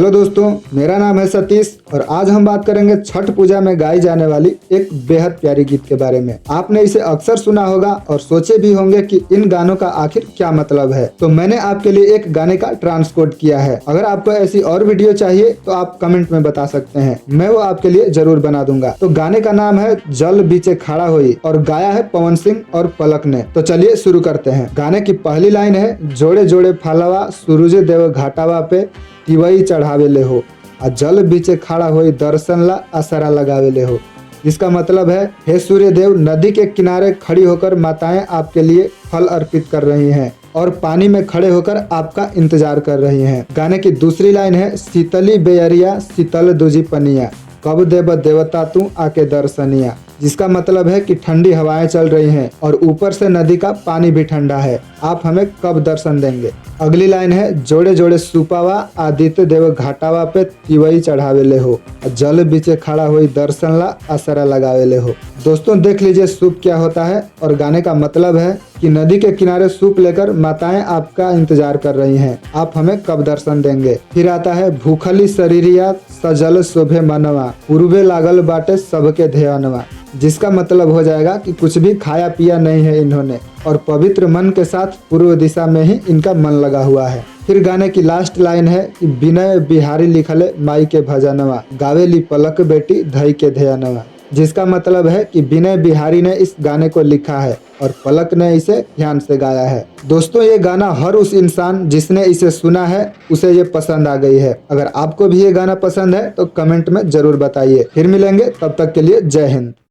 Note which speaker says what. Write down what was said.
Speaker 1: Hello दोस्तों, मेरा नाम है सतीश और आज हम बात करेंगे छठ पूजा में गाई जाने वाली एक बेहद प्यारी गीत के बारे में। आपने इसे अक्सर सुना होगा और सोचे भी होंगे कि इन गानों का आखिर क्या मतलब है। तो मैंने आपके लिए एक गाने का ट्रांसकोड किया है। अगर आपको ऐसी और वीडियो चाहिए तो आप कमेंट में बता सकते हैं, मैं वो आपके लिए जरूर बना दूंगा। तो गाने का नाम है जल बीचे खड़ा होई और गाया है पवन सिंह और पलक ने। तो चलिए शुरू करते हैं। गाने की पहली लाइन है, जोड़े जोड़े फालवा सूरज देव घाटावा पे तिवई चढ़ावेले हो, आ जल बीचे खड़ा होई दर्शन ला असरा लगावेले हो। जिसका मतलब है, हे सूर्य देव, नदी के किनारे खड़ी होकर माताएं आपके लिए फल अर्पित कर रही हैं और पानी में खड़े होकर आपका इंतजार कर रही हैं। गाने की दूसरी लाइन है, शीतली बेअरिया शीतल दूजी पनिया, कब देव देवता तू आके दर्शनिया। जिसका मतलब है कि ठंडी हवाएं चल रही हैं और ऊपर से नदी का पानी भी ठंडा है, आप हमें कब दर्शन देंगे। अगली लाइन है, जोड़े जोड़े सुपावा आदित्य देव घाटावा पे तिवई चढ़ावेले हो, जल बीचे खड़ा हुई दर्शन ला असरा लगावेले हो। दोस्तों देख लीजिए सूप क्या होता है और गाने का मतलब है कि नदी के किनारे सूप लेकर माताएं आपका इंतजार कर रही हैं, आप हमें कब दर्शन देंगे। फिर आता है, भूखली शरीरिया सजल शोभे मनवा, पूर्वे लागल बाटे सबके ध्यानवा। जिसका मतलब हो जाएगा कि कुछ भी खाया पिया नहीं है इन्होंने और पवित्र मन के साथ पूर्व दिशा में ही इनका मन लगा हुआ है। फिर गाने की लास्ट लाइन है कि विनय बिहारी लिखले माई के भजनवा, गावेली पलक बेटी धई के ध्यानवा। जिसका मतलब है कि विनय बिहारी ने इस गाने को लिखा है और पलक ने इसे ध्यान से गाया है। दोस्तों ये गाना हर उस इंसान जिसने इसे सुना है उसे ये पसंद आ गई है। अगर आपको भी ये गाना पसंद है तो कमेंट में जरूर बताइए। फिर मिलेंगे, तब तक के लिए जय हिंद।